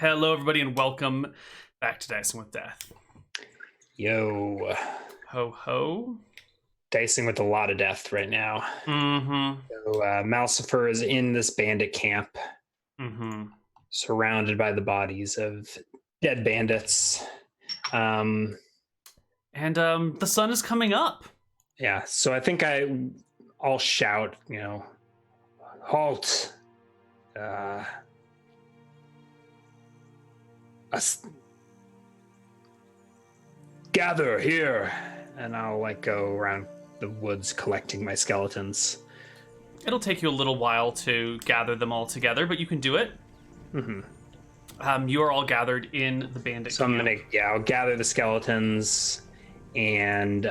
Hello, everybody, and welcome back to Dicing with Death. Yo. Ho ho. Dicing with a lot of death right now. Mm-hmm. So Malcifer is in this bandit camp, surrounded by the bodies of dead bandits. And the sun is coming up. Yeah, so I think I'll shout, halt. Us gather here, and I'll go around the woods collecting my skeletons. It'll take you a little while to gather them all together, but you can do it. You are all gathered in the bandit So camp. I'll gather the skeletons and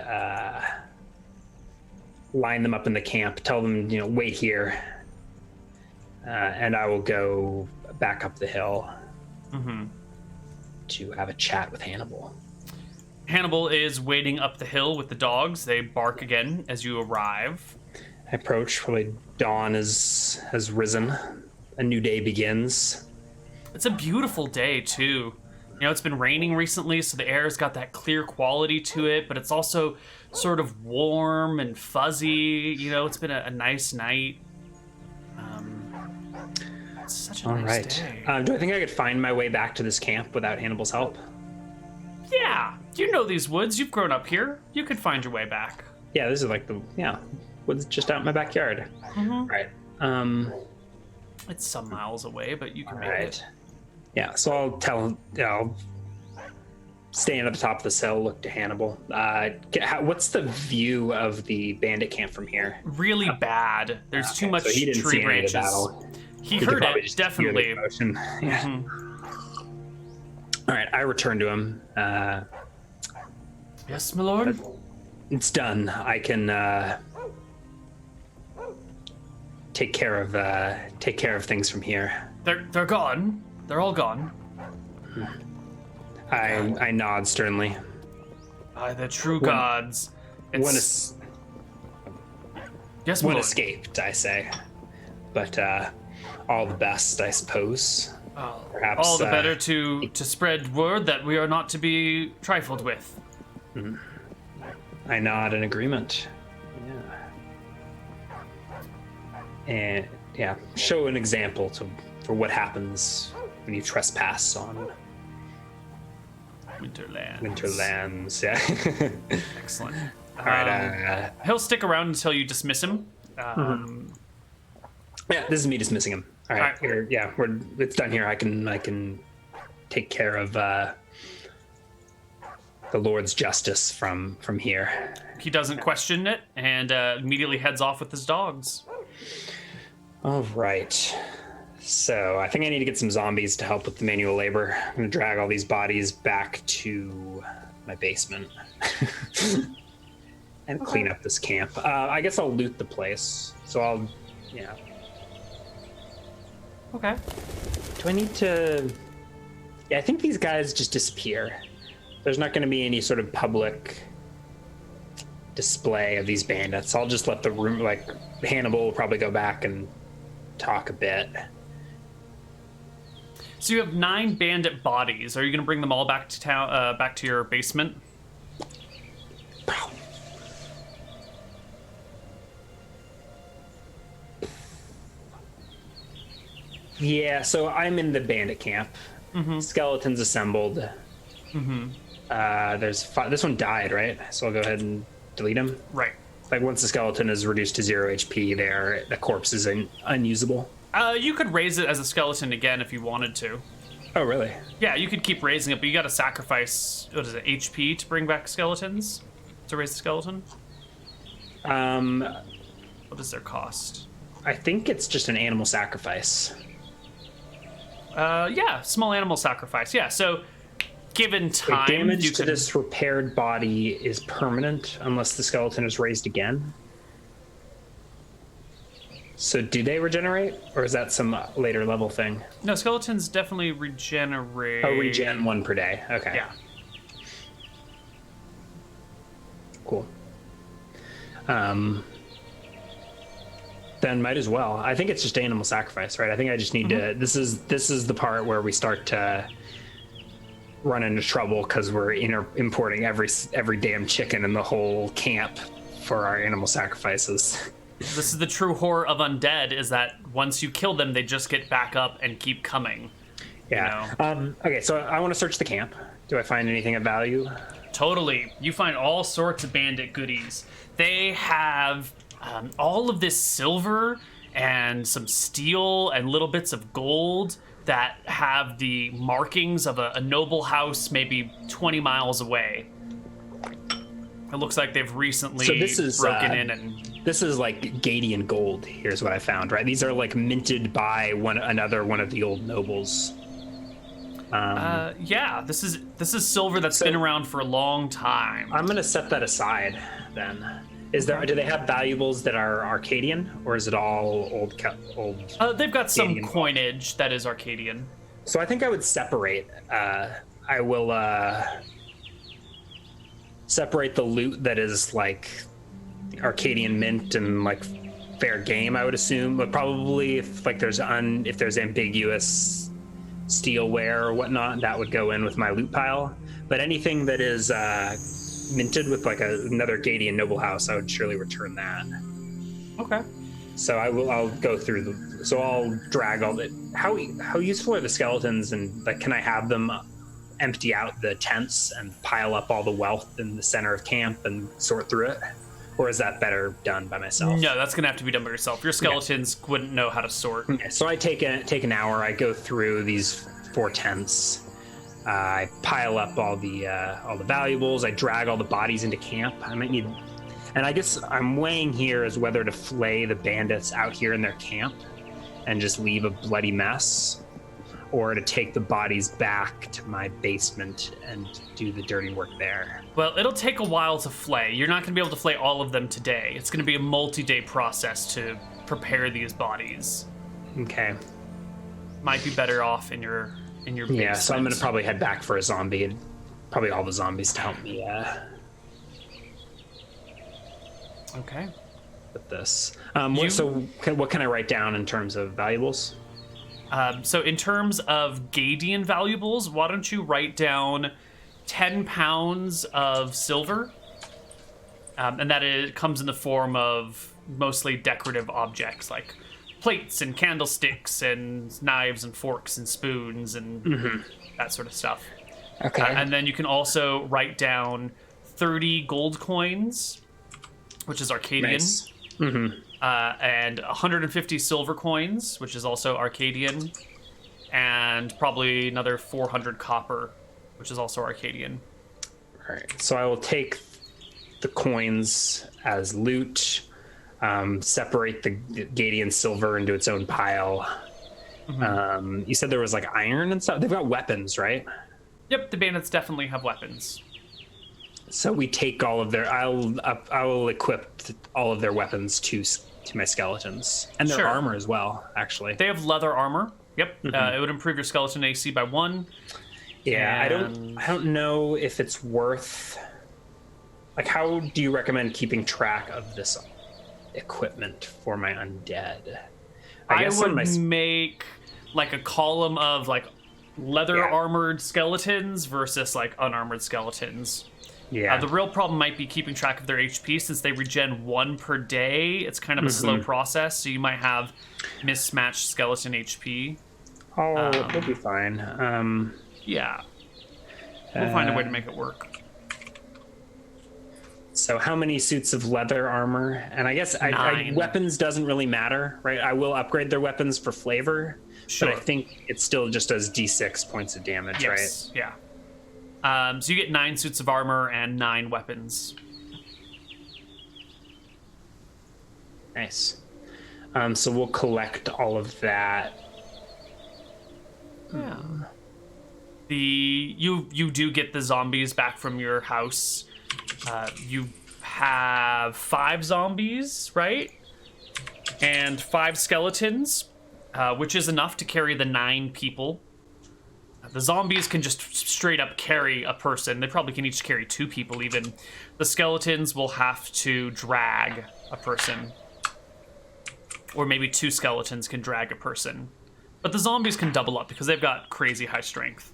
line them up in the camp. Tell them, wait here, and I will go back up the hill to have a chat with Hannibal. Hannibal is waiting up the hill with the dogs. They bark again as you arrive. I approach. Probably dawn has risen. A new day begins. It's a beautiful day, too. It's been raining recently, so the air's got that clear quality to it, but it's also sort of warm and fuzzy. It's been a nice night. It's such a nice day. Do I think I could find my way back to this camp without Hannibal's help? Yeah, you know these woods. You've grown up here. You could find your way back. Yeah, this is woods just out in my backyard. Right. It's some miles away, but you can make Right. it. Yeah, so I'll stand at the top of the hill, look to Hannibal. What's the view of the bandit camp from here? Really bad. There's too much so he didn't tree see any of branches. the battle. He could heard probably it, just hear the definitely. commotion. Yeah. All right, I return to him. Yes, my lord. It's done. I can take care of things from here. They're gone. They're all gone. I nod sternly. By the true gods. One Yes, my one lord. escaped, I say, but all the best, I suppose. Perhaps All the better to spread word that we are not to be trifled with. I nod in agreement. Yeah. And show an example for what happens when you trespass on Winterlands. Yeah. Excellent. All right. He'll stick around until you dismiss him. Yeah, this is me dismissing him. All right. It's done here. I can take care of the Lord's justice from here. He doesn't question it and immediately heads off with his dogs. All right. So I think I need to get some zombies to help with the manual labor. I'm going to drag all these bodies back to my basement and clean up this camp. I guess I'll loot the place. So Okay. do I need to... Yeah, I think these guys just disappear. There's not going to be any sort of public display of these bandits. I'll just let the room, Hannibal will probably go back and talk a bit. So you have 9 bandit bodies. Are you going to bring them all back to town, back to your basement? Yeah, so I'm in the bandit camp. Skeletons assembled. There's 5. This one died, right? So I'll go ahead and delete him. Right. Once the skeleton is reduced to 0 HP, the corpse is unusable. You could raise it as a skeleton again if you wanted to. Oh, really? Yeah, you could keep raising it, but you got to sacrifice, what is it, HP to bring back skeletons? To raise the skeleton? What is their cost? I think it's just an animal sacrifice. Yeah, small animal sacrifice. Yeah, so given time, Damage you to could... this repaired body is permanent unless the skeleton is raised again. So do they regenerate, or is that some later level thing? No, skeletons definitely regenerate. Oh, regen 1 per day. Okay. Yeah. Cool. Then might as well. I think it's just animal sacrifice, right? I think I just need to. This is the part where we start to run into trouble because we're importing every damn chicken in the whole camp for our animal sacrifices. This is the true horror of undead: is that once you kill them, they just get back up and keep coming. Yeah. You know? Okay, so I want to search the camp. Do I find anything of value? Totally. You find all sorts of bandit goodies. They have all of this silver and some steel and little bits of gold that have the markings of a noble house maybe 20 miles away. It looks like they've recently broken in and... This is like Gadian gold, here's what I found, right? These are like minted by one of the old nobles. Yeah, this is silver that's been around for a long time. I'm gonna set that aside then. Do they have valuables that are Arcadian, or is it all old? They've got some Arcadian coinage that is Arcadian. So I think I would separate. I will separate the loot that is like Arcadian mint and like fair game, I would assume, but probably if there's ambiguous steelware or whatnot, that would go in with my loot pile. But anything that is minted with like another Gadian noble house, I would surely return that. Okay. So I'll go through I'll drag all the. How useful are the skeletons, and like can I have them empty out the tents and pile up all the wealth in the center of camp and sort through it? Or is that better done by myself? No, that's gonna have to be done by yourself. Your skeletons wouldn't know how to sort. Okay, so I take an hour. I go through these 4 tents. I pile up all the valuables. I drag all the bodies into camp. I might need, and I guess I'm weighing here as whether to flay the bandits out here in their camp and just leave a bloody mess, or to take the bodies back to my basement and do the dirty work there. Well, it'll take a while to flay. You're not going to be able to flay all of them today. It's going to be a multi-day process to prepare these bodies. Okay. Might be better off in your basement. Yeah, so I'm going to probably head back for a zombie. Probably all the zombies to help me Okay. with this. What can I write down in terms of valuables? So in terms of Gadian valuables, why don't you write down 10 pounds of silver, and that comes in the form of mostly decorative objects like plates and candlesticks and knives and forks and spoons and that sort of stuff. Okay. And then you can also write down 30 gold coins, which is Arcadian. Nice. And 150 silver coins, which is also Arcadian, and probably another 400 copper, which is also Arcadian. All right. So I will take the coins as loot, separate the Gadian silver into its own pile. You said there was like iron and stuff. They've got weapons, right? Yep, the bandits definitely have weapons. So we take all of their. I will equip all of their weapons to my skeletons and their armor as well. Actually, they have leather armor. Yep, it would improve your skeleton AC by 1. Yeah, and... I don't know if it's worth. Like, how do you recommend keeping track of this equipment for my undead? I would make like a column of like leather armored skeletons versus like unarmored skeletons. Yeah. The real problem might be keeping track of their HP since they regen 1 per day. It's kind of a slow process, so you might have mismatched skeleton HP. Oh, it'll be fine. Yeah. We'll find a way to make it work. So how many suits of leather armor? And I guess weapons doesn't really matter, right? I will upgrade their weapons for flavor, but I think it still just does D6 points of damage, right? Yeah. So you get 9 suits of armor and 9 weapons. Nice. So we'll collect all of that. Yeah. You do get the zombies back from your house. You have 5 zombies, right? And 5 skeletons, which is enough to carry the 9 people. The zombies can just straight up carry a person. They probably can each carry 2 people even. The skeletons will have to drag a person. or maybe 2 skeletons can drag a person. But the zombies can double up because they've got crazy high strength.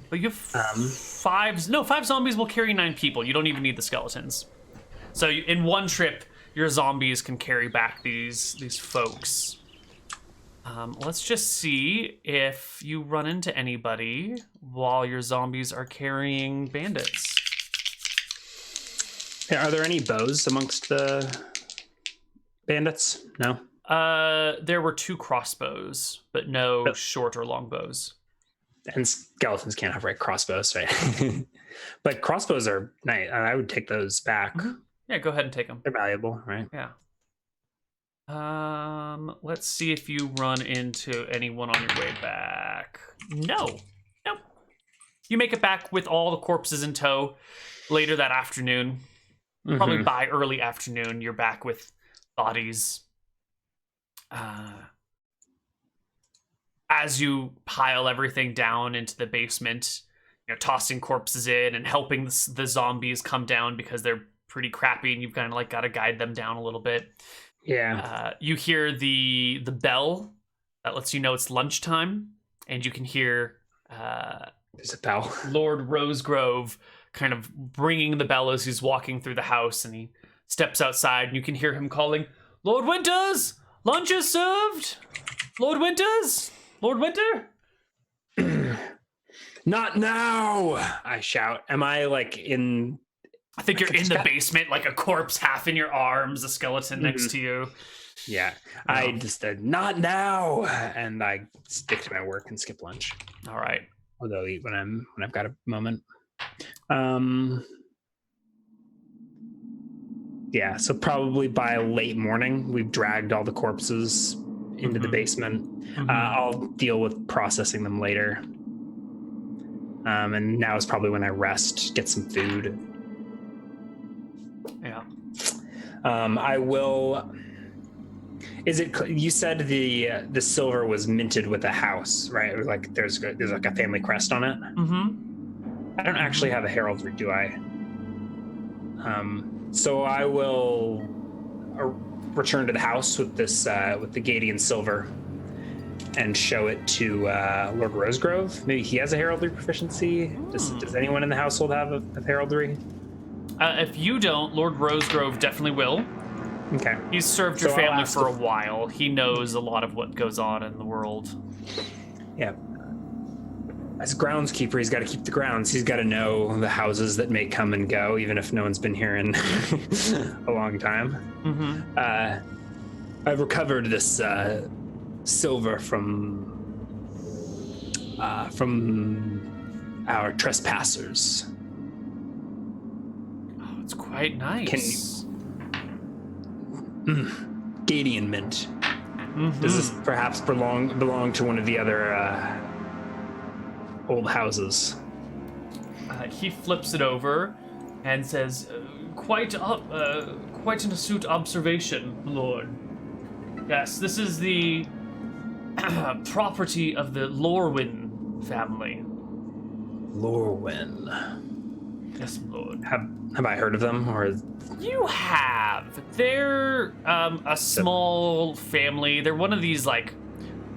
But you have 5 zombies will carry 9 people. You don't even need the skeletons. So in one trip, your zombies can carry back these folks. Let's just see if you run into anybody while your zombies are carrying bandits. Yeah, are there any bows amongst the bandits? No? There were 2 crossbows, but no short or long bows. And skeletons can't have crossbows, right? But crossbows are nice. I would take those back. Mm-hmm. Yeah, go ahead and take them. They're valuable, right? Yeah. Let's see if you run into anyone on your way back. No. Nope. You make it back with all the corpses in tow later that afternoon. Mm-hmm. Probably by early afternoon, you're back with bodies. As you pile everything down into the basement, tossing corpses in and helping the zombies come down because they're pretty crappy and you've kind of got to guide them down a little bit. Yeah. You hear the bell that lets you know it's lunchtime, and you can hear there's a bell. Lord Rosegrove kind of ringing the bell as he's walking through the house, and he steps outside, and you can hear him calling, "Lord Winters, lunch is served. Lord Winters, Lord Winter." Not now! I shout. Am I in? I think you're in the basement, like a corpse half in your arms, a skeleton next to you. Yeah, I just said, "Not now," and I stick to my work and skip lunch. All right. Although I'll eat when I've got a moment. Yeah, so probably by late morning, we've dragged all the corpses into the basement. Mm-hmm. I'll deal with processing them later. And now is probably when I rest, get some food. Yeah. I will. Is it? You said the silver was minted with a house, right? There's like a family crest on it. Mm-hmm. I don't actually have a heraldry, do I? So I will return to the house with this with the Gadian silver and show it to Lord Rosegrove. Maybe he has a heraldry proficiency. Does anyone in the household have a heraldry? If you don't, Lord Rosegrove definitely will. Okay. He's served your family for a while. He knows a lot of what goes on in the world. Yeah. As groundskeeper, he's got to keep the grounds. He's got to know the houses that may come and go, even if no one's been here in a long time. Mm-hmm. I've recovered this silver from our trespassers. Oh, it's quite nice. Gadian mint. Mm-hmm. Does this perhaps belong to one of the other old houses? He flips it over and says, quite an astute observation, Lord. Yes, this is the property of the Lorwyn family. Lorwyn. Yes, Lord. Have I heard of them, or? You have. They're a small family. They're one of these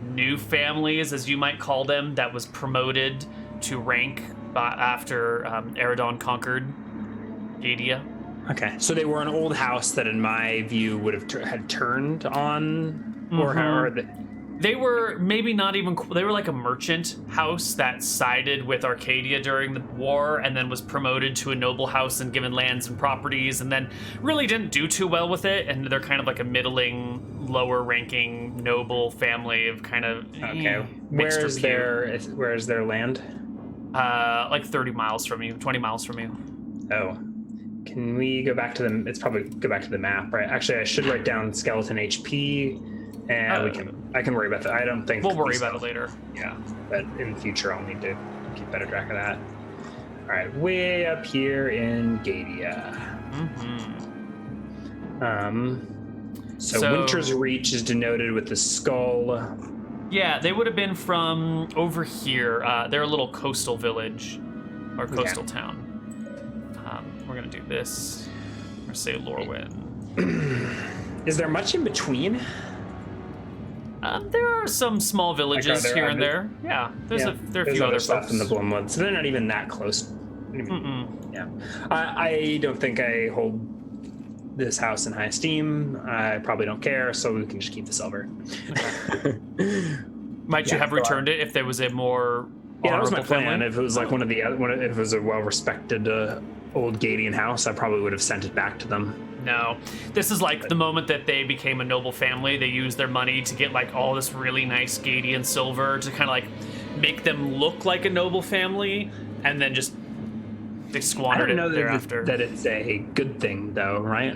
new families, as you might call them, that was promoted to rank after Eredon conquered Gadia. Okay, so they were an old house that, in my view, would have had turned on, they were maybe not even. They were like a merchant house that sided with Arcadia during the war, and then was promoted to a noble house and given lands and properties, and then really didn't do too well with it. And they're kind of like a middling, lower-ranking noble family of kind of. Okay, where is their land? 30 miles from you, 20 miles from you. Oh. Can we go back to the? It's probably go back to the map, right? Actually, I should write down skeleton HP, and I can worry about that. I don't think we'll worry about it later. Yeah, but in the future, I'll need to keep better track of that. All right, way up here in Gadia. Mm-hmm. So Winter's Reach is denoted with the skull. Yeah, they would have been from over here. They're a little coastal village or coastal town. We're gonna do this. We're gonna say Lorwyn. Is there much in between? There are some small villages here and there. Yeah, there are a few other stuff folks. in the Bloomwood, so they're not even that close. Yeah, I don't think I hold this house in high esteem. I probably don't care, so we can just keep the silver. Okay. Might you have returned it if there was a more that was my plan. family? If it was like one of the other, if it was a well-respected old Gadian house, I probably would have sent it back to them. No, this is like the moment that they became a noble family. They used their money to get like all this really nice Gadian silver to kind of like make them look like a noble family, and then just they squandered it thereafter. That it's a good thing, though, right?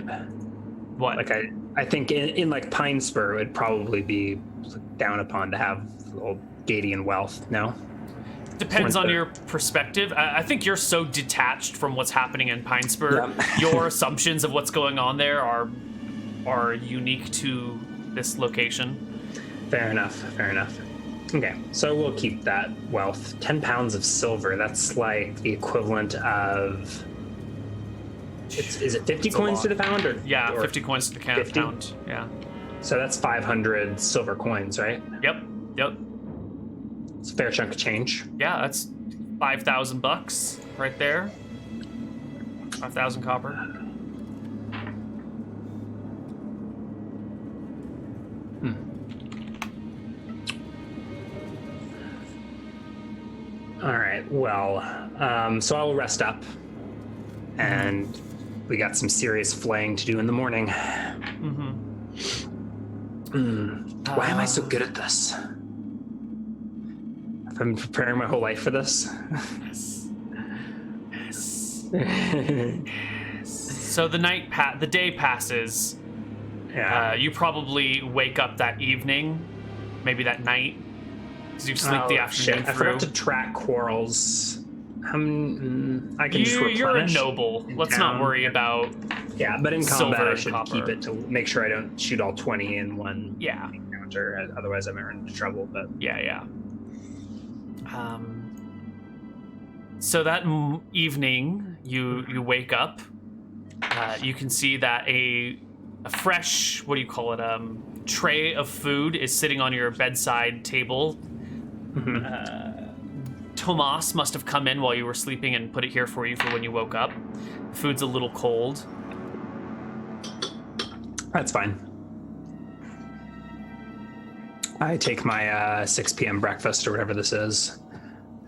What? Like I think in like Pine Spur, it'd probably be down upon to have old Gadian wealth. No. Depends on your perspective. I think you're so detached from what's happening in Pine Spur. Yeah. Your assumptions of what's going on there are unique to this location. Fair enough. Okay, so we'll keep that wealth. 10 pounds of silver. That's like the equivalent of. Is it 50 coins to the pound or? Yeah, or 50 coins to the pound. Yeah. So that's 500 silver coins, right? Yep. It's a fair chunk of change. Yeah, that's $5,000 right there. 5,000 copper. All right. Well, so I'll rest up, and we got some serious flaying to do in the morning. Why am I so good at this? I've been preparing my whole life for this. Yes. So the day passes. Yeah. You probably wake up that evening, maybe that night, because you sleep the afternoon through. I forgot to track quarrels. I can just replenish. You're a noble. Let's not worry about. Yeah, but in combat, I should copper. keep it to make sure I don't shoot all 20 in one encounter. Otherwise, I might run into trouble. But yeah. So that evening, you wake up. You can see that a fresh, what do you call it? Tray of food is sitting on your bedside table. Tomas must have come in while you were sleeping and put it here for you for when you woke up. The food's a little cold. That's fine. I take my 6 p.m. breakfast or whatever this is,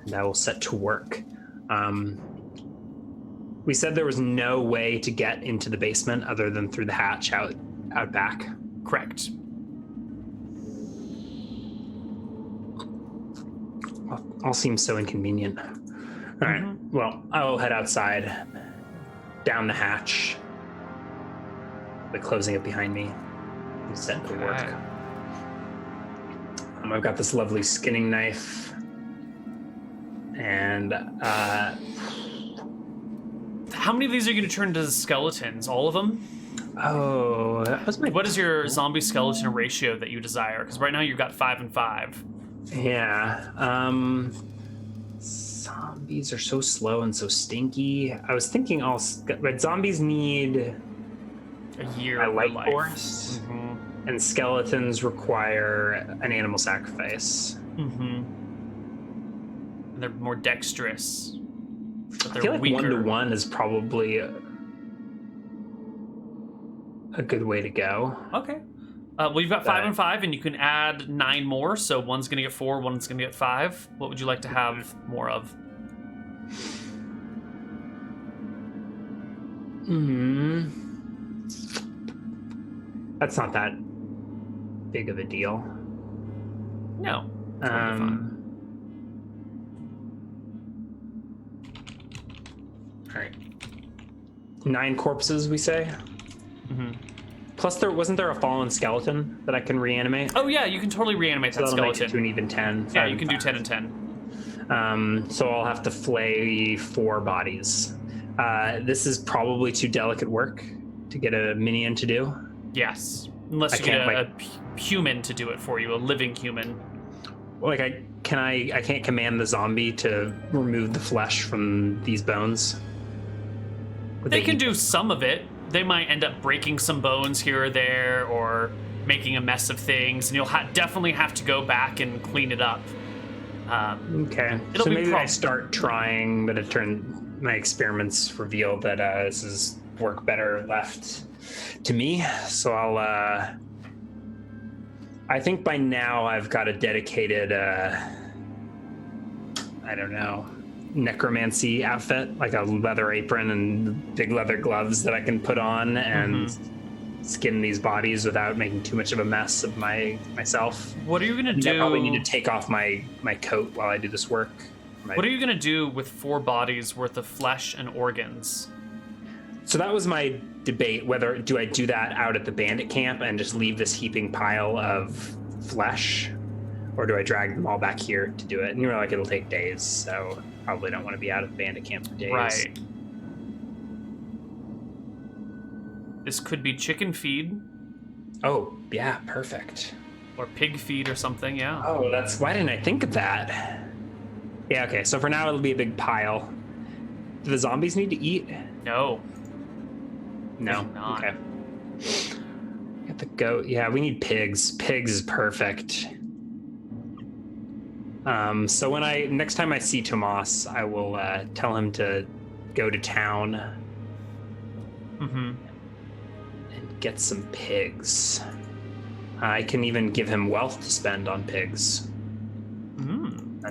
and I will set to work. We said there was no way to get into the basement other than through the hatch out back. Correct. All seems so inconvenient. All right. Well, I will head outside, down the hatch, closing it behind me, and set to work. I've got this lovely skinning knife, and how many of these are you going to turn into skeletons? All of them? Oh, that was my. What is your zombie skeleton ratio that you desire? Because right now you've got 5 and 5. Yeah. Zombies are so slow and so stinky. I was thinking but zombies need a year a of life life. force, and skeletons require an animal sacrifice. And they're more dexterous. But they're I feel like weaker. 1-to-1 is probably a good way to go. Okay. Well, you've got 5 and 5, and you can add 9 more. So one's going to get 4, one's going to get 5. What would you like to have more of? That's not that big of a deal. No. Totally fine. All right. 9 corpses, we say. Plus, wasn't there a fallen skeleton that I can reanimate? Oh yeah, you can totally reanimate that skeleton. Make it skeleton. to an even 10. Yeah, you can do 10 and 10. So I'll have to flay 4 bodies. This is probably too delicate work to get a minion to do. Yes, unless you get a human to do it for you, a living human. Like I can't command the zombie to remove the flesh from these bones. They can do some of it. they might end up breaking some bones here or there, or making a mess of things, and you'll definitely have to go back and clean it up. Okay. So maybe I start trying, but my experiments reveal that this is work better left to me. So I think by now I've got a dedicated, I don't know, necromancy outfit, like a leather apron and big leather gloves that I can put on and skin these bodies without making too much of a mess of myself. What are you gonna do? I probably need to take off my coat while I do this work. What are you gonna do with 4 bodies worth of flesh and organs? So that was my debate, whether do I do that out at the bandit camp and just leave this heaping pile of flesh, or do I drag them all back here to do it? And you were like, it'll take days, so probably don't want to be out of the bandit camp for days. Right. This could be chicken feed. Oh, yeah, perfect. Or pig feed or something, yeah. Oh, why didn't I think of that? Yeah, okay, so for now it'll be a big pile. Do the zombies need to eat? No. No? Not. Okay. Get the goat. Yeah, we need pigs. Pigs is perfect. So next time I see Tomas, I will tell him to go to town and get some pigs. I can even give him wealth to spend on pigs.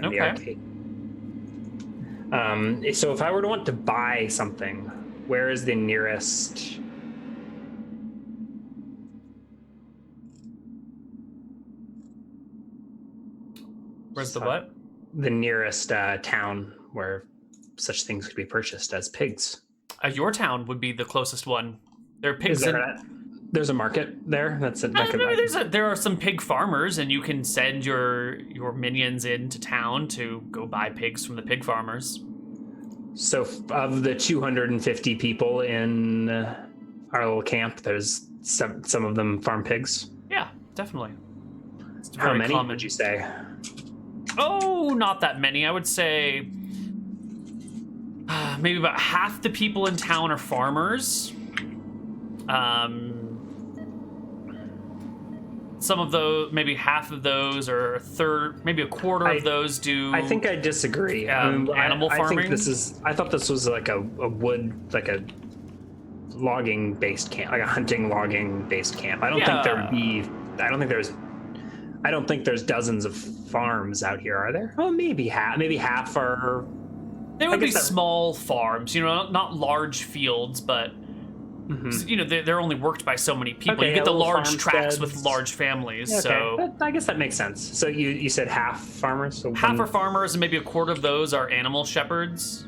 Okay. So if I were to want to buy something, where is the nearest? Where's the what? The nearest town where such things could be purchased as pigs. Your town would be the closest one. There are pigs There's a market there. That's it. There are some pig farmers, and you can send your minions into town to go buy pigs from the pig farmers. So of the 250 people in our little camp, there's some of them farm pigs? Yeah, definitely. How many would you say? Oh, not that many. I would say maybe about half the people in town are farmers. Some of those, maybe half of those, or a third, maybe a quarter of those do. I think I disagree. Animal farming. I thought this was like a wood, like a logging based camp, like a hunting logging based camp. I don't think there's dozens of farms out here, are there? Oh, maybe half are. There would be small farms, not large fields, but they're only worked by so many people. Okay, you get the large tracts with large families. Okay. So I guess that makes sense. So you said half farmers? So half are farmers, and maybe a quarter of those are animal shepherds.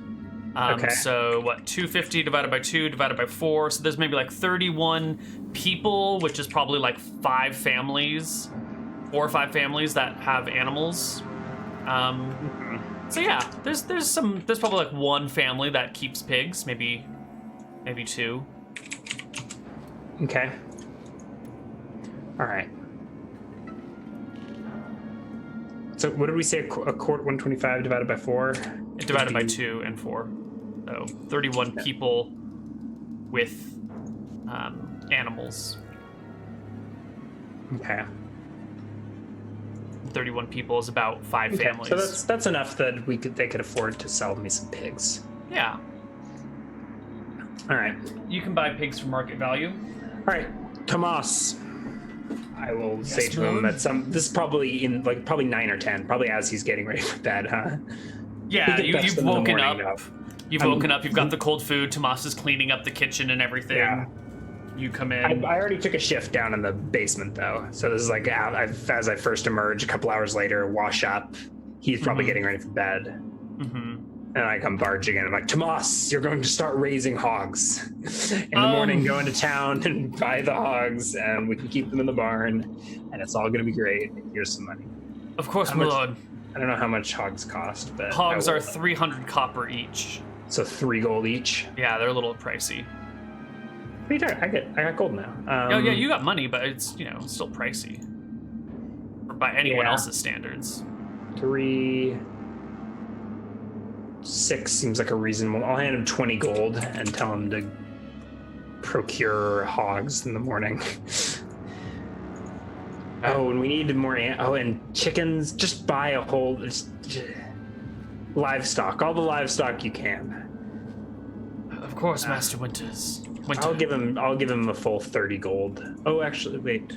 Okay. So 250 divided by 2 divided by 4. So there's maybe like 31 people, which is probably like 4 or 5 families that have animals. So yeah, there's probably like 1 family that keeps pigs, maybe 2. Okay. All right. So what did we say? A quart 125 divided by 4? Divided by 2 and 4. So 31 people with animals. Okay. 31 people is about 5 families. So that's enough that they could afford to sell me some pigs. Yeah. All right. You can buy pigs for market value. All right, Tomas. I will say to him that this is probably probably 9 or 10, probably as he's getting ready for bed, huh? Yeah, you've woken up. You've woken up. You've got the cold food. Tomas is cleaning up the kitchen and everything. Yeah. You come in. I already took a shift down in the basement though, so this is like as I first emerge, a couple hours later, wash up. He's probably getting ready for bed. And I come barging in. I'm like, Tomas, you're going to start raising hogs. In the morning, go into town and buy the hogs, and we can keep them in the barn, and it's all going to be great. Here's some money. Of course, my lord. I don't know how much hogs cost, but hogs are 300 copper each. So 3 gold each. Yeah, they're a little pricey. What are you talking? I got gold now. Oh yeah, you got money, but it's still pricey. Or by anyone else's standards. 6 seems like a reasonable. I'll hand him 20 gold and tell him to procure hogs in the morning. Oh, and we need more. And chickens. Just buy a whole livestock. All the livestock you can. Of course, Master Winters. Winter. I'll give him a full 30 gold. Oh, actually, wait.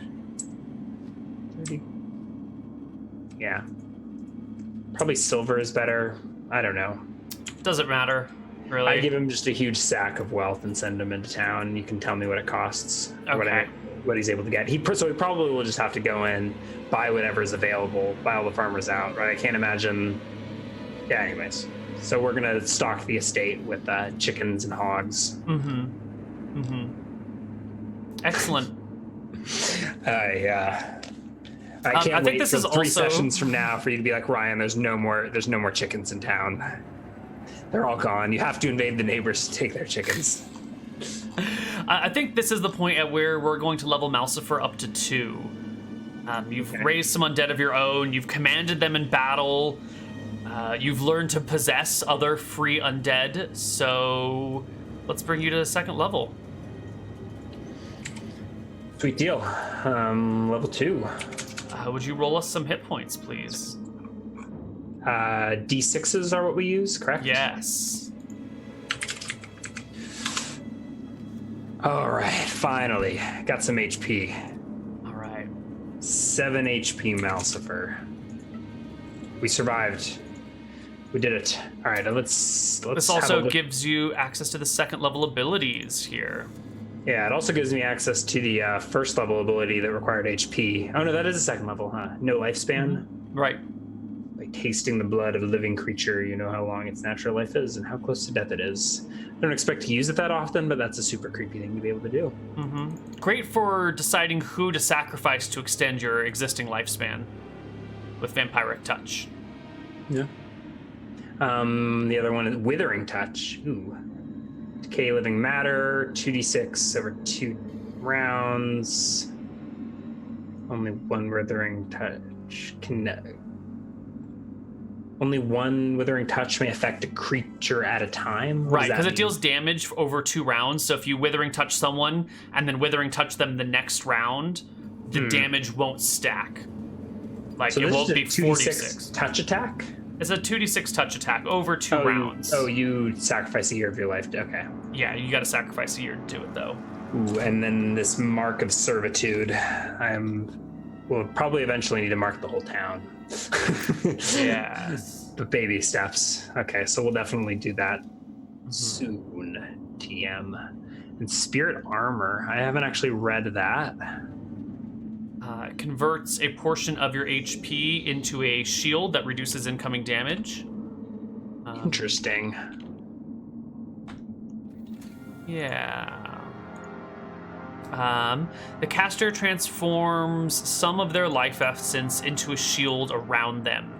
30. Yeah. Probably silver is better. I don't know. Doesn't matter, really. I give him just a huge sack of wealth and send him into town. You can tell me what it costs. Okay. What he's able to get. So he probably will just have to go in, buy whatever is available, buy all the farmers out, right? I can't imagine. Yeah, anyways. So we're going to stock the estate with chickens and hogs. Excellent. I can't wait for 3 sessions from now for you to be like, Ryan, there's no more chickens in town. They're all gone. You have to invade the neighbors to take their chickens. I think this is the point at where we're going to level Malcifer up to 2. You've raised some undead of your own. You've commanded them in battle. You've learned to possess other free undead. So let's bring you to the 2nd level. Sweet deal. Level 2. Would you roll us some hit points, please? D6s are what we use, correct? Yes. All right, finally. Got some HP. All right. 7 HP Malcifer. We survived. We did it. All right, let's This also gives you access to the 2nd level abilities here. Yeah, it also gives me access to the 1st level ability that required HP. Oh no, that is a 2nd level, huh? No lifespan? Right. By tasting the blood of a living creature, you know how long its natural life is and how close to death it is. I don't expect to use it that often, but that's a super creepy thing to be able to do. Great for deciding who to sacrifice to extend your existing lifespan with Vampiric Touch. Yeah. The other one is Withering Touch. Ooh. Decay living matter, 2d6 over 2 rounds. Only one Withering Touch only one Withering Touch may affect a creature at a time? Right, because it deals damage over 2 rounds. So if you Withering Touch someone and then Withering Touch them the next round, the damage won't stack. Like, so it won't be 46 touch attack? It's a 2d6 touch attack over 2 rounds. You sacrifice a year of your life. Okay. Yeah, you got to sacrifice a year to do it, though. Ooh, and then this mark of servitude. We'll probably eventually need to mark the whole town. Yes. But baby steps. Okay, so we'll definitely do that soon. TM. And spirit armor. I haven't actually read that. It converts a portion of your HP into a shield that reduces incoming damage. Interesting. Yeah. The caster transforms some of their life essence into a shield around them.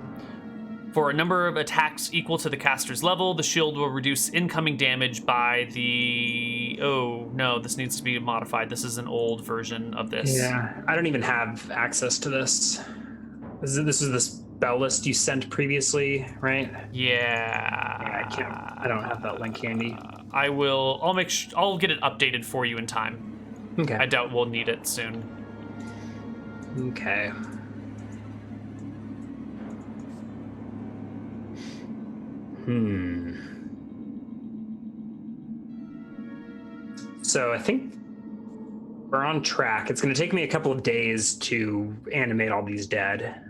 For a number of attacks equal to the caster's level, the shield will reduce incoming damage by the... Oh, no, this needs to be modified. This is an old version of this. Yeah, I don't even have access to this. This is the spell list you sent previously, right? Yeah. I don't have that link handy. I'll get it updated for you in time. Okay. I doubt we'll need it soon. Okay. So I think we're on track. It's going to take me a couple of days to animate all these dead.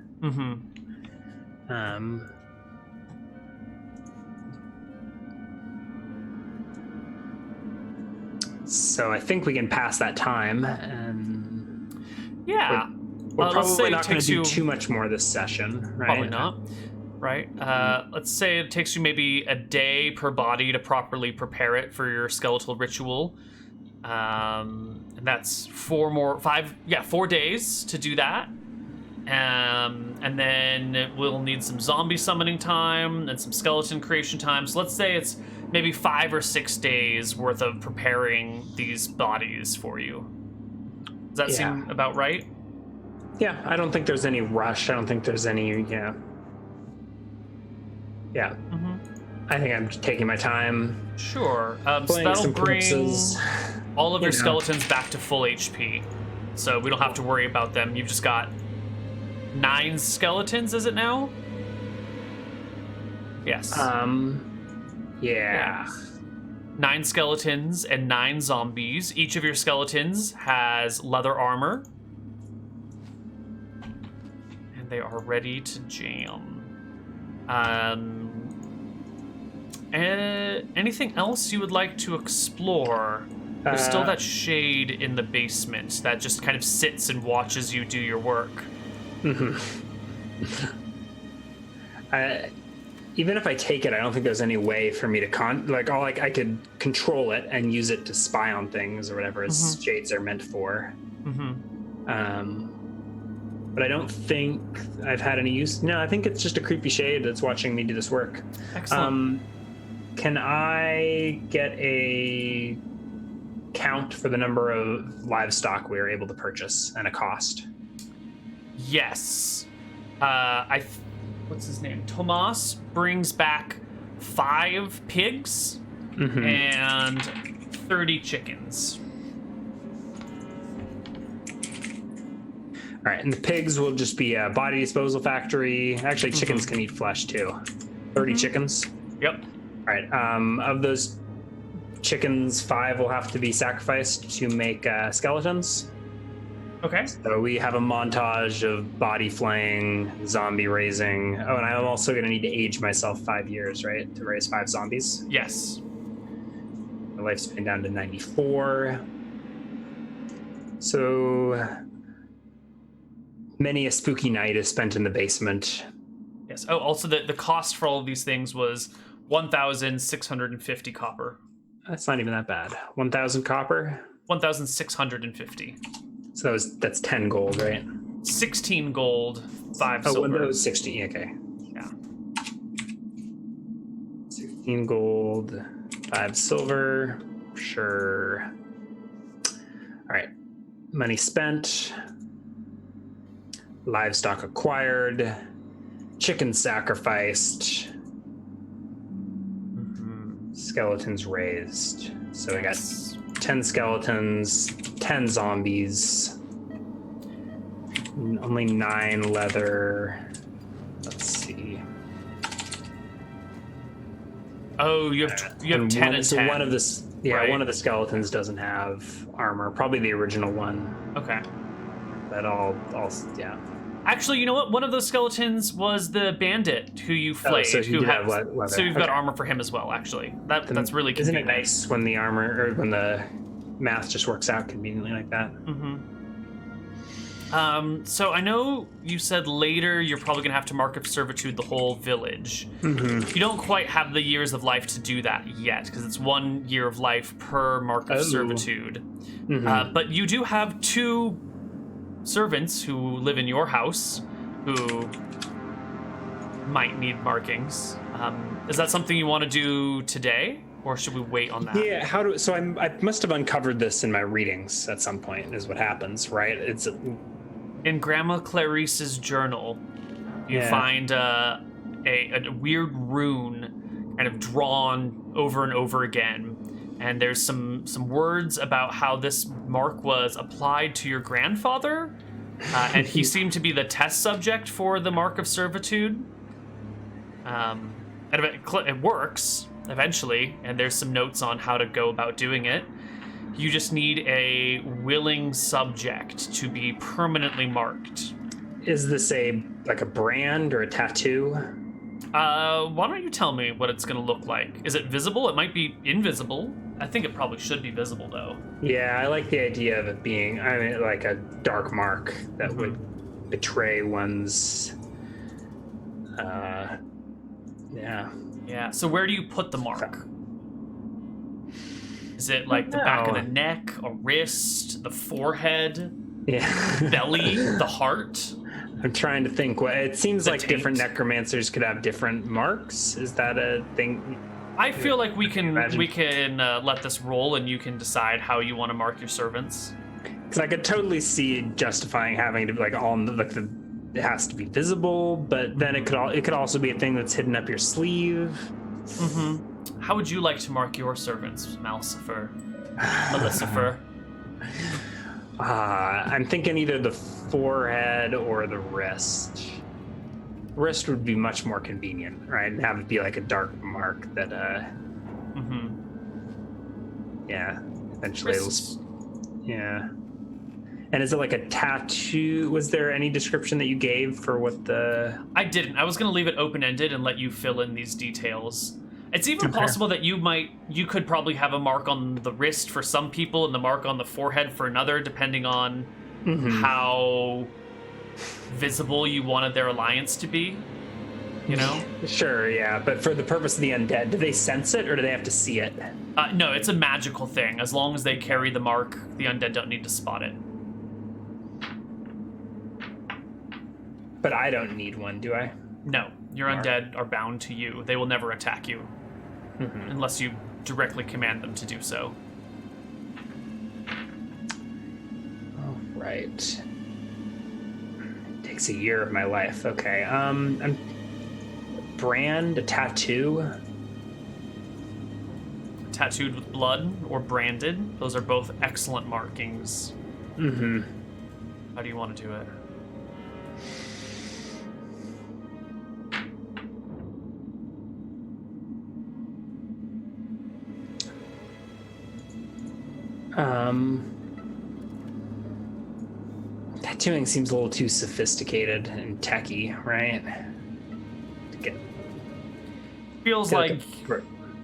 So I think we can pass that time, and yeah, we're probably not going to do too much more this session, right? Probably not. Right. Let's say it takes you maybe a day per body to properly prepare it for your skeletal ritual. And that's 4 days to do that. And then we'll need some zombie summoning time and some skeleton creation time. So let's say it's maybe 5 or 6 days worth of preparing these bodies for you. Does that seem about right? Yeah, I don't think there's any rush. I don't think there's any, Yeah. Mm-hmm. I think I'm just taking my time. Sure. Playing some corpses. all of your skeletons back to full HP. So we don't have to worry about them. You've just got 9 skeletons, is it now? Yes. Yeah. 9 skeletons and 9 zombies. Each of your skeletons has leather armor. And they are ready to jam. Anything else you would like to explore? There's still that shade in the basement that just kind of sits and watches you do your work. Mm-hmm. Even if I take it, I don't think there's any way for me to I could control it and use it to spy on things or whatever as shades are meant for. But I don't think I've had any use. No, I think it's just a creepy shade that's watching me do this work. Excellent. Can I get a count for the number of livestock we were able to purchase and a cost? Yes. What's his name? Tomas brings back 5 pigs and 30 chickens. All right, and the pigs will just be a body disposal factory. Actually, chickens can eat flesh too. 30 chickens? Yep. All right, of those chickens, 5 will have to be sacrificed to make skeletons. Okay. So we have a montage of body flaying, zombie raising. Oh, and I'm also going to need to age myself 5 years, right? To raise 5 zombies. Yes. My lifespan down to 94. So many a spooky night is spent in the basement. Yes. Oh, also the cost for all of these things was 1,650 copper. That's not even that bad. 1,000 copper? 1,650. So that's 10 gold, right? 16 gold, 5 silver. Oh, 60, okay. Yeah. 16 gold, 5 silver, sure. All right, money spent, livestock acquired, chicken sacrificed, skeletons raised. So we got 10 skeletons, 10 zombies, only 9 leather. Let's see. Oh, you have 10 and 10. So one of the right? One of the skeletons doesn't have armor. Probably the original one. Okay. But all yeah. Actually, you know what? One of those skeletons was the bandit who you flayed. So he did have leather. So you've got armor for him as well. Actually, that's really convenient. Isn't it nice when the armor or when the math just works out conveniently like that? So I know you said later you're probably gonna have to mark of servitude the whole village. You don't quite have the years of life to do that yet because it's 1 year of life per mark of servitude. But you do have 2 servants who live in your house who might need markings. Is that something you want to do today, or should we wait on that? Yeah. I must have uncovered this in my readings at some point. Is what happens, right? It's in Grandma Clarice's journal. You find a weird rune kind of drawn over and over again. And there's some words about how this mark was applied to your grandfather, and he seemed to be the test subject for the mark of servitude. And it works eventually, and there's some notes on how to go about doing it. You just need a willing subject to be permanently marked. Is this a brand or a tattoo? Why don't you tell me what it's going to look like? Is it visible? It might be invisible. I think it probably should be visible, though. Yeah, I like the idea of it being, like a dark mark that would betray one's, Yeah, so where do you put the mark? Is it like the back of the neck, a wrist, the forehead, belly, the heart? I'm trying to think. It seems The like taint. different necromancers could have different marks. Is that a thing? I feel like we can Imagine. let this roll, and you can decide how you want to mark your servants. Because I could totally see justifying having to it has to be visible, but then it could also be a thing that's hidden up your sleeve. How would you like to mark your servants, Malcifer? Melissa. I'm thinking either the forehead or the wrist. Wrist would be much more convenient, right? And have it be like a dark mark that, yeah, eventually yeah. And is it like a tattoo? Was there any description that you gave for what the... I didn't. I was going to leave it open-ended and let you fill in these details. It's even possible that you could probably have a mark on the wrist for some people and the mark on the forehead for another, depending on how visible you wanted their alliance to be. You know? Sure, yeah. But for the purpose of the undead, do they sense it or do they have to see it? No, it's a magical thing. As long as they carry the mark, the undead don't need to spot it. But I don't need one, do I? No, your undead are bound to you. They will never attack you unless you directly command them to do so. Oh, right. It takes a year of my life. Okay. Brand, a tattoo. Tattooed with blood or branded. Those are both excellent markings. How do you want to do it? Tattooing seems a little too sophisticated and techy, right? Feels like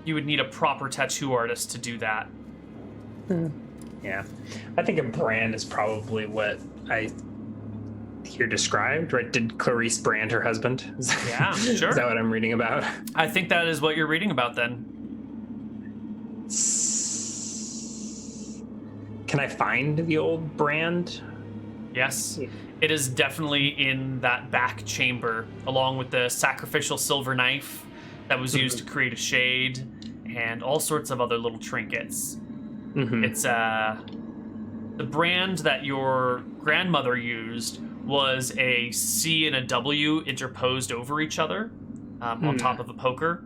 you would need a proper tattoo artist to do that. Yeah. I think a brand is probably what I hear described, right? Did Clarice brand her husband? Yeah, sure. Is that what I'm reading about? I think that is what you're reading about then. Can I find the old brand? Yes. It is definitely in that back chamber, along with the sacrificial silver knife that was used to create a shade and all sorts of other little trinkets. It's the brand that your grandmother used was a C and a W interposed over each other on top of a poker.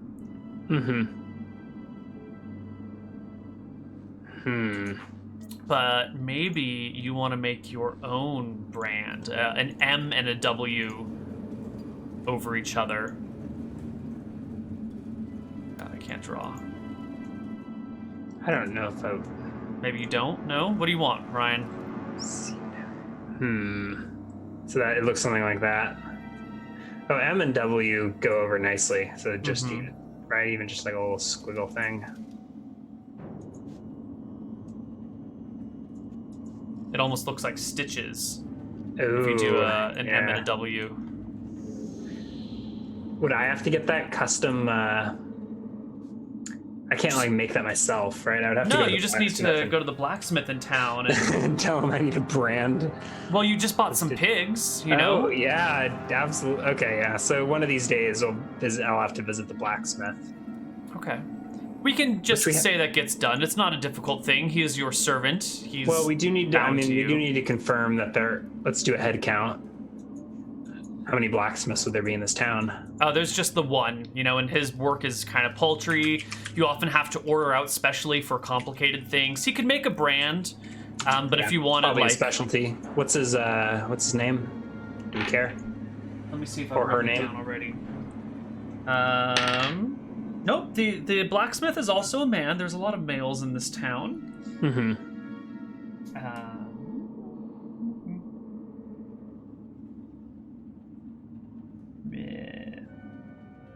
But maybe you want to make your own brand, an M and a W over each other. I can't draw. I don't know if I... Maybe you don't? No? What do you want, Ryan? So that it looks something like that. Oh, M and W go over nicely. So just right, even just like a little squiggle thing. It almost looks like stitches. Ooh, if you do an M and a W. Would I have to get that custom? I can't like make that myself, right? I would have to. No, you just need to go to the blacksmith in town and tell him I need a brand. Well, you just bought some pigs, you know? Oh yeah, absolutely. Okay, yeah. So one of these days, I'll have to visit the blacksmith. Okay. We can just say that gets done. It's not a difficult thing. He is your servant. He's well, we do need to. we do need to confirm that there. Let's do a head count. How many blacksmiths would there be in this town? There's just the one, you know, and his work is kind of paltry. You often have to order out specially for complicated things. He could make a brand, but if you wanted probably like a specialty. What's his name? Do we care? Let me see if I wrote it down already. Nope. The blacksmith is also a man. There's a lot of males in this town.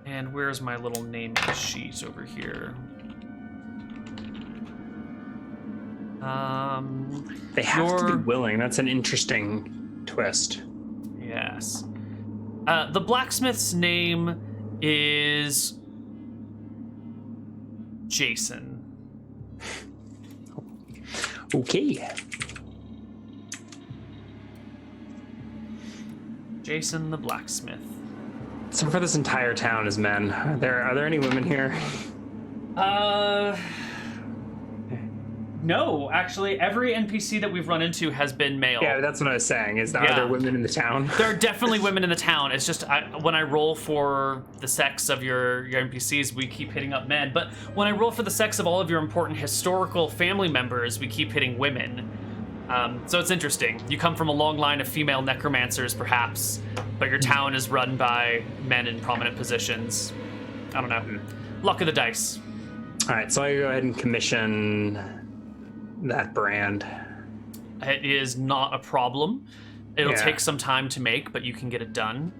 And where's my little naming sheet over here? They have to be willing. That's an interesting twist. Yes. The blacksmith's name is Jason. Okay. Jason the blacksmith. So for this entire town is men. Are there any women here? No, actually, every NPC that we've run into has been male. Yeah, that's what I was saying. Are there women in the town? There are definitely women in the town. It's just when I roll for the sex of your NPCs, we keep hitting up men. But when I roll for the sex of all of your important historical family members, we keep hitting women. So it's interesting. You come from a long line of female necromancers, perhaps, but your town is run by men in prominent positions. I don't know. Luck of the dice. All right, so I go ahead and commission that brand. It is not a problem. It'll Yeah. take some time to make, but you can get it done.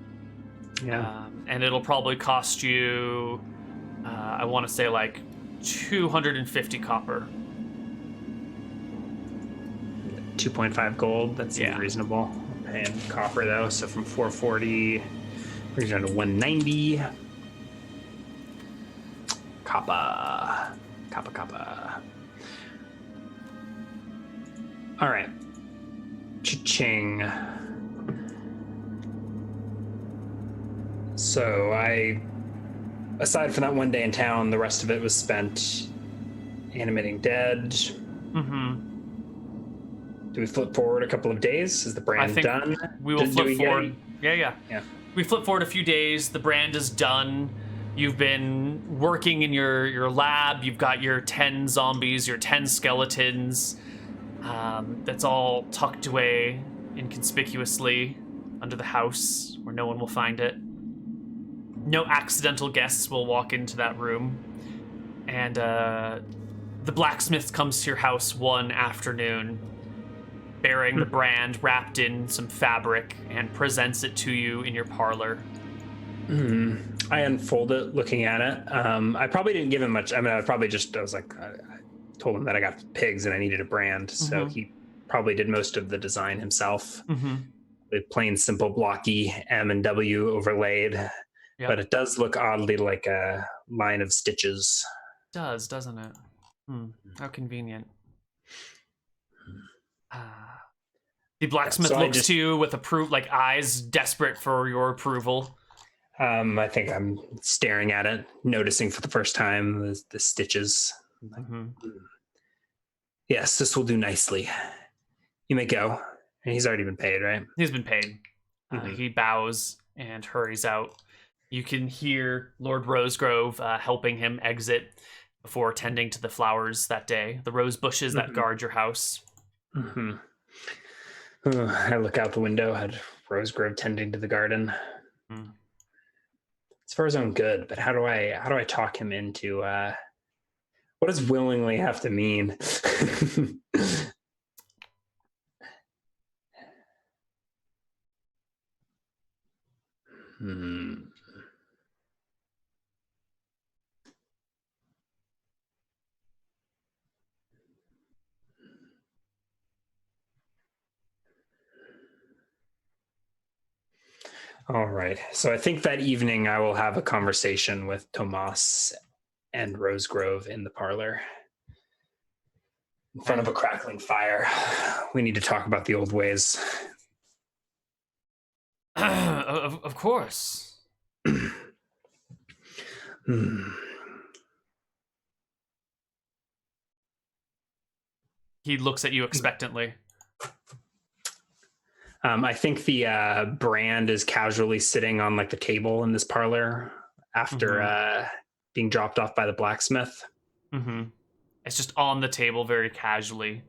Yeah. And it'll probably cost you, I want to say like 250 copper. 2.5 gold. That seems Yeah. reasonable. I'm paying copper though, so from 440 brings it down to 190. Kappa. All right. Cha-ching. So aside from that one day in town, the rest of it was spent animating dead. Mm-hmm. Do we flip forward a couple of days? Is the brand done? We will flip forward. Yeah. Yeah. We flip forward a few days. The brand is done. You've been working in your lab. You've got your 10 zombies, your 10 skeletons. That's all tucked away inconspicuously under the house where no one will find it. No accidental guests will walk into that room. And the blacksmith comes to your house one afternoon, bearing the brand wrapped in some fabric, and presents it to you in your parlor. I unfold it, looking at it. I probably didn't give him much. I mean, I was like, I told him that I got pigs and I needed a brand, so he probably did most of the design himself. The plain, simple, blocky M and W overlaid, but it does look oddly like a line of stitches. It does, doesn't it? How convenient. The blacksmith looks to you with eyes desperate for your approval. I think I'm staring at it, noticing for the first time the stitches. Yes, this will do nicely. You may go. And he's already been paid, right? He's been paid. He bows and hurries out. You can hear Lord Rosegrove helping him exit before tending to the flowers that day, the rose bushes that guard your house. I look out the window at Rosegrove tending to the garden. It's for his own good, but how do I talk him into what does willingly have to mean? All right. So I think that evening I will have a conversation with Tomas and Rosegrove in the parlor in front of a crackling fire. We need to talk about the old ways. Of course. He looks at you expectantly. I think the brand is casually sitting on like the table in this parlor after being dropped off by the blacksmith. It's just on the table very casually.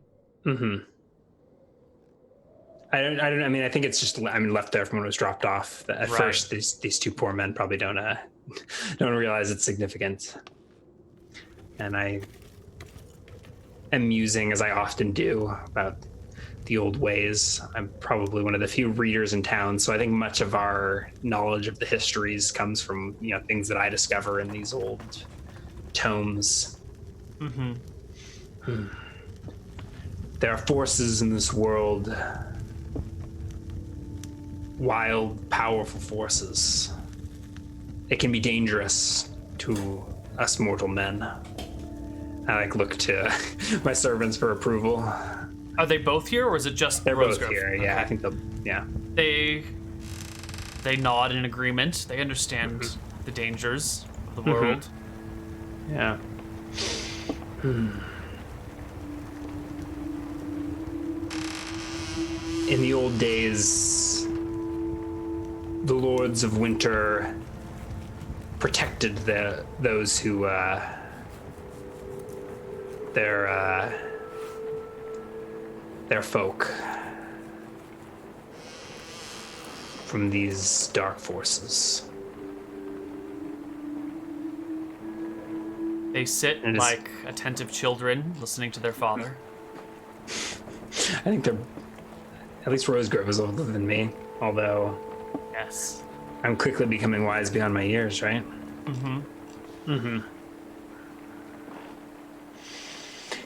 I mean, I think it's just left there from when it was dropped off. At first, these two poor men probably don't realize its significance. And I am musing, as I often do, about the old ways. I'm probably one of the few readers in town, so I think much of our knowledge of the histories comes from things that I discover in these old tomes. There are forces in this world, wild, powerful forces. It can be dangerous to us mortal men. I look to my servants for approval. Are they both here, or is it just They're Rosegrove? both here. Yeah, I think They nod in agreement. They understand the dangers of the world. Yeah. in the old days, the Lords of Winter protected those who their folk from these dark forces. They sit like attentive children, listening to their father. I think they're, at least Rosegrove is older than me, although Yes. I'm quickly becoming wise beyond my years, right?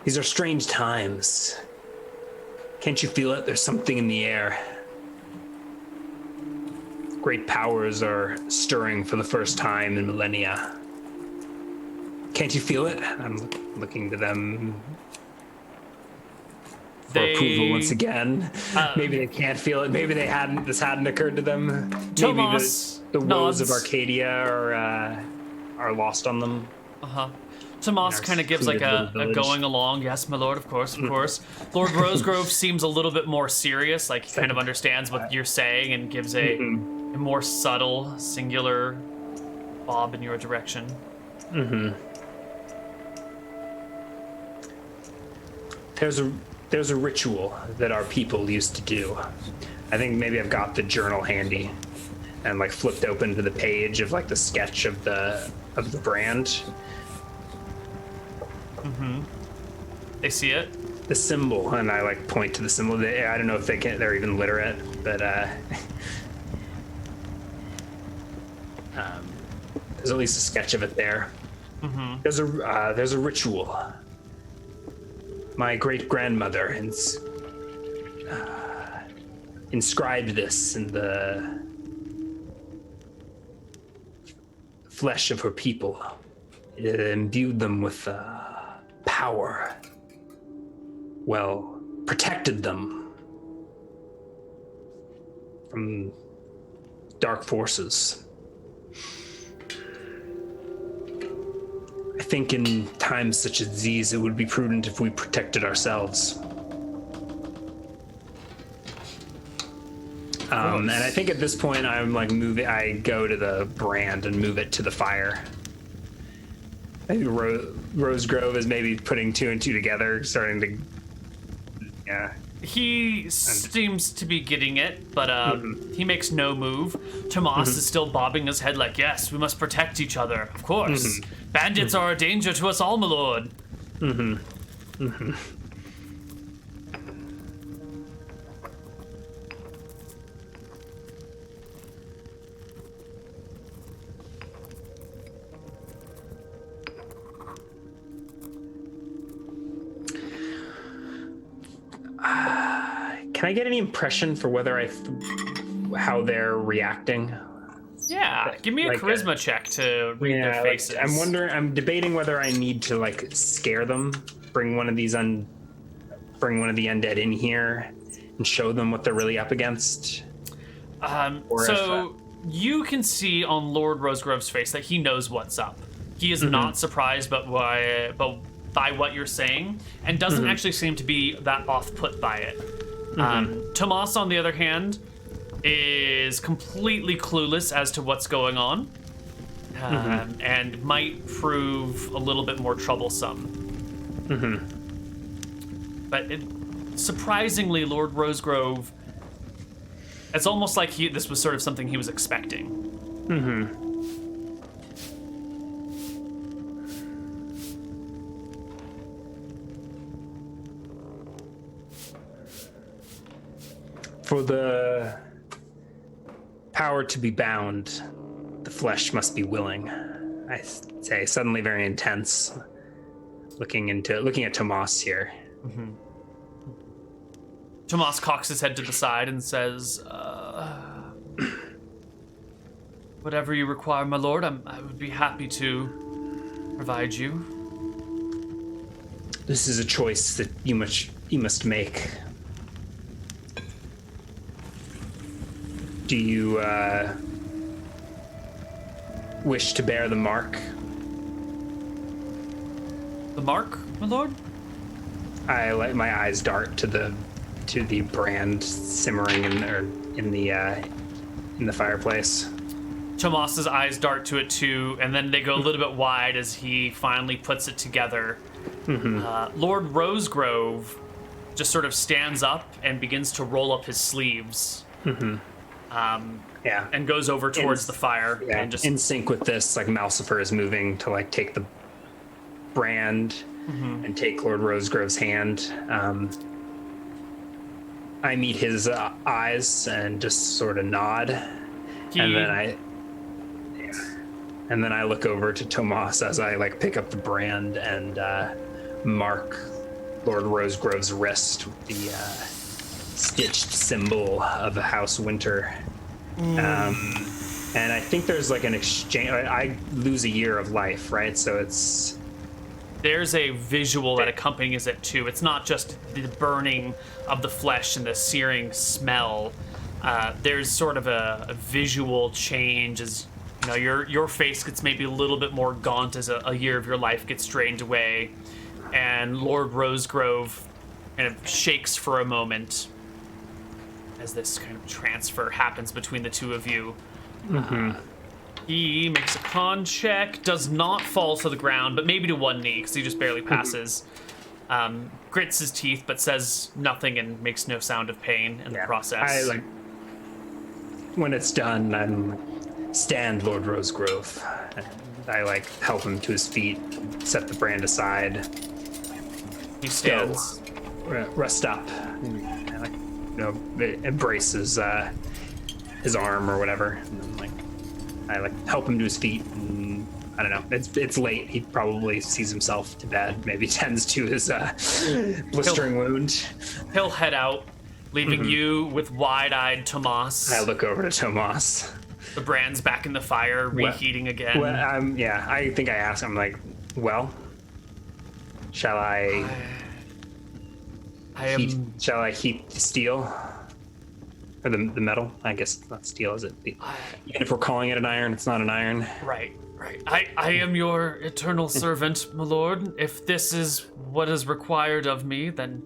These are strange times. Can't you feel it? There's something in the air. Great powers are stirring for the first time in millennia. Can't you feel it? I'm looking to them for approval once again. Maybe they can't feel it. Maybe they hadn't. This hadn't occurred to them. Tomas Maybe the woes of nods. Arcadia are lost on them. Tomas kind of gives like a going along. Yes, my lord, of course, of course. Lord Rosegrove seems a little bit more serious, like he kind of understands what you're saying and gives a more subtle, singular bob in your direction. There's a ritual that our people used to do. I think maybe I've got the journal handy and like flipped open to the page of like the sketch of the brand. They see it. The symbol, and I like point to the symbol. I don't know if they're even literate, but there's at least a sketch of it there. There's a ritual. My great grandmother inscribed this in the flesh of her people. It imbued them with power. Well, protected them from dark forces. I think in times such as these, it would be prudent if we protected ourselves. And I think at this point, I'm like I go to the brand and move it to the fire. Maybe Rosegrove is maybe putting two and two together, starting to, yeah. He seems to be getting it, but he makes no move. Tomas is still bobbing his head like, yes, we must protect each other, of course. Bandits are a danger to us all, my lord. Can I get any impression for whether how they're reacting? Yeah, give me a charisma check to read their faces. I'm debating whether I need to like scare them, bring one of the undead in here and show them what they're really up against. You can see on Lord Rosegrove's face that he knows what's up. He is not surprised by what you're saying, and doesn't actually seem to be that off-put by it. Tomas, on the other hand, is completely clueless as to what's going on, and might prove a little bit more troublesome. But surprisingly, Lord Rosegrove, it's almost like this was sort of something he was expecting. For the power to be bound, the flesh must be willing. I say, suddenly very intense. Looking at Tomas here. Tomas cocks his head to the side and says, whatever you require, my lord, I would be happy to provide you. This is a choice that you must make. Do you wish to bear the mark? The mark, my lord? I let my eyes dart to the to the brand simmering in the fireplace. Tomas's eyes dart to it too, and then they go a little bit wide as he finally puts it together. Lord Rosegrove just sort of stands up and begins to roll up his sleeves. And goes over towards the fire. Yeah, and just in sync with this, like Malcifer is moving to like take the brand and take Lord Rosegrove's hand. I meet his eyes and just sort of nod, and then I look over to Tomas as I like pick up the brand and mark Lord Rosegrove's wrist with the stitched symbol of the House Winter. And I think there's like an exchange. I lose a year of life, right? So there's a visual that accompanies it too. It's not just the burning of the flesh and the searing smell. There's sort of a visual change as you know your face gets maybe a little bit more gaunt as a year of your life gets drained away, and Lord Rosegrove kind of shakes for a moment as this kind of transfer happens between the two of you. He makes a con check, does not fall to the ground, but maybe to one knee because he just barely passes. Grits his teeth, but says nothing and makes no sound of pain in the process. When it's done, I'm stand, Lord Rosegrove. I like help him to his feet, set the brand aside. He stands. Rest up. And, embraces his arm or whatever. And then, I help him to his feet. And, I don't know. It's late. He probably sees himself to bed. Maybe tends to his blistering wound. He'll head out, leaving you with wide-eyed Tomas. I look over to Tomas. The brand's back in the fire, reheating again. I think I asked him, shall I shall I heat the steel? Or the metal? I guess not steel, is it? Even if we're calling it an iron, it's not an iron. Right. I am your eternal servant, my lord. If this is what is required of me, then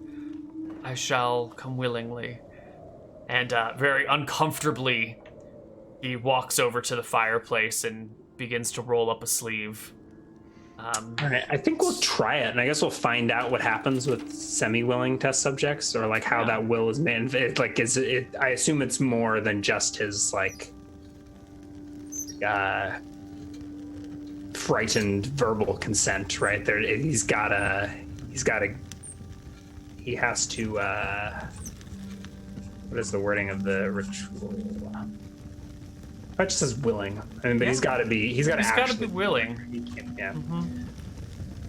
I shall come willingly. And very uncomfortably, he walks over to the fireplace and begins to roll up a sleeve. All right, I think we'll try it, and I guess we'll find out what happens with semi-willing test subjects, or how that will is made. Is it? I assume it's more than just his frightened verbal consent, right? He has to. What is the wording of the ritual? It just says willing. But he's got to be. He's got to be willing. Yeah.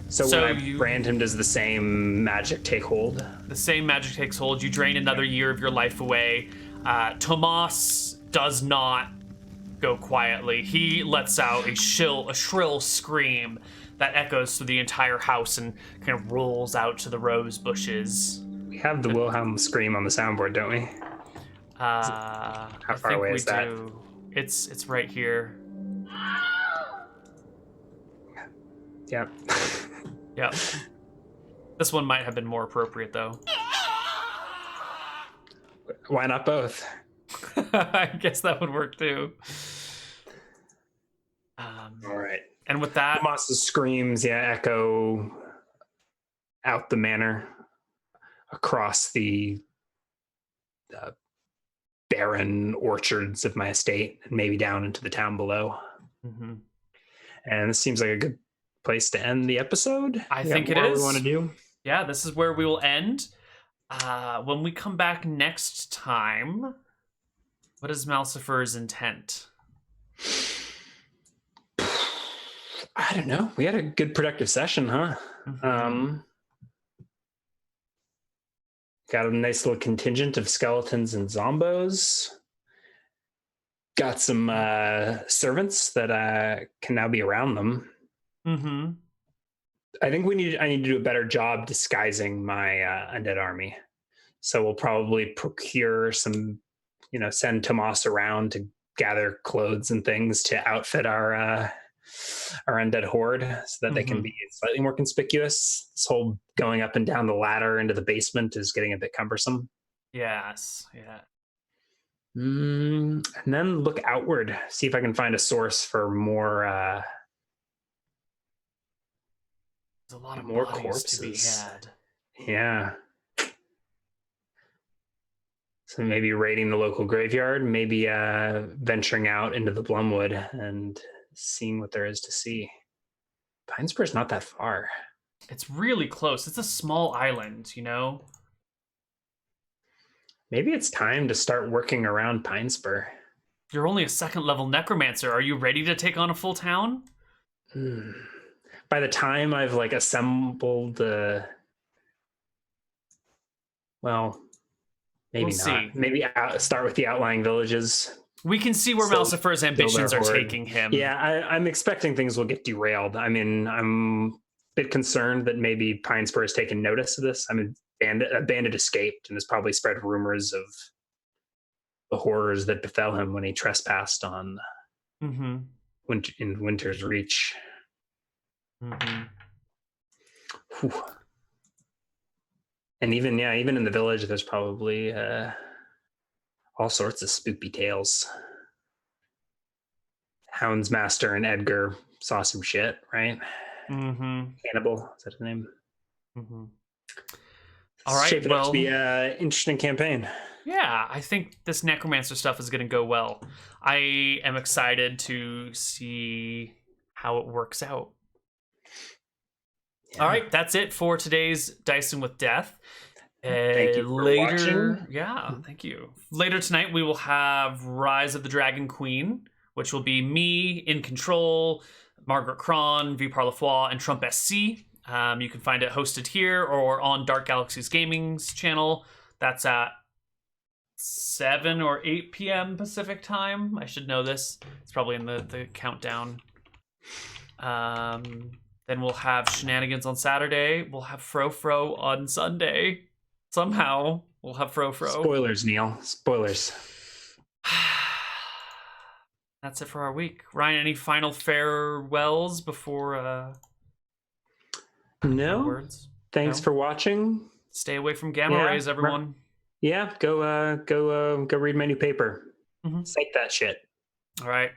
So when I brand him, does the same magic take hold? The same magic takes hold. You drain another year of your life away. Tomas does not go quietly. He lets out a shrill scream that echoes through the entire house and kind of rolls out to the rose bushes. We have the Wilhelm scream on the soundboard, don't we? How far away is that? It's right here. Yep. Yep. This one might have been more appropriate, though. Why not both? I guess that would work, too. All right. And with that... Tomas's screams, echo out the manor across the barren orchards of my estate and maybe down into the town below. And this seems like a good place to end the episode. I think it is. What we want to do. Yeah, this is where we will end. When we come back next time, what is Malcifer's intent? I don't know. We had a good productive session, huh? Got a nice little contingent of skeletons and zombos. Got some servants that can now be around them. I think I need to do a better job disguising my undead army. So we'll probably procure some, send Tomas around to gather clothes and things to outfit our undead horde so that they can be slightly more conspicuous. This whole going up and down the ladder into the basement is getting a bit cumbersome. Yes. Yeah. And then look outward, see if I can find a source for more There's a lot of more bodies to be corpses. had. Yeah. So maybe raiding the local graveyard, maybe venturing out into the Blumwood and seeing what there is to see. Pinespur's not that far. It's really close. It's a small island, you know? Maybe it's time to start working around Pinespur. You're only a second level necromancer. Are you ready to take on a full town? By the time I've like assembled the, well, maybe We'll not. see. Maybe start with the outlying villages. We can see where So Malcifer's ambitions are horde. taking him. Yeah, I'm expecting things will get derailed. I mean, I'm a bit concerned that maybe Pinespur has taken notice of this. I mean, a bandit escaped and has probably spread rumors of the horrors that befell him when he trespassed on in Winter's Reach. Whew. And even in the village, there's probably all sorts of spooky tales. Houndsmaster and Edgar saw some shit, right? Hannibal, is that his name? All right, shaping up to be an interesting campaign. Yeah, I think this necromancer stuff is going to go well. I am excited to see how it works out. Yeah. All right, that's it for today's Dicing with Death. Thank you for watching. Yeah, thank you. Later tonight, we will have Rise of the Dragon Queen, which will be me in control, Margaret Cron, V. Parlefoy, and Trump SC. You can find it hosted here or on Dark Galaxies Gaming's channel. That's at 7 or 8 p.m. Pacific time. I should know this. It's probably in the countdown. Then we'll have Shenanigans on Saturday. We'll have Fro on Sunday. Somehow we'll have Fro. Spoilers, Neal. Spoilers. That's it for our week. Ryan, any final farewells before... No. Words? Thanks for watching. Stay away from gamma rays, everyone. Yeah, go read my new paper. Cite that shit. All right.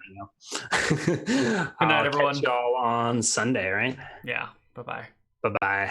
Good night, everyone. Catch y'all on Sunday, right? Yeah. Bye-bye. Bye-bye.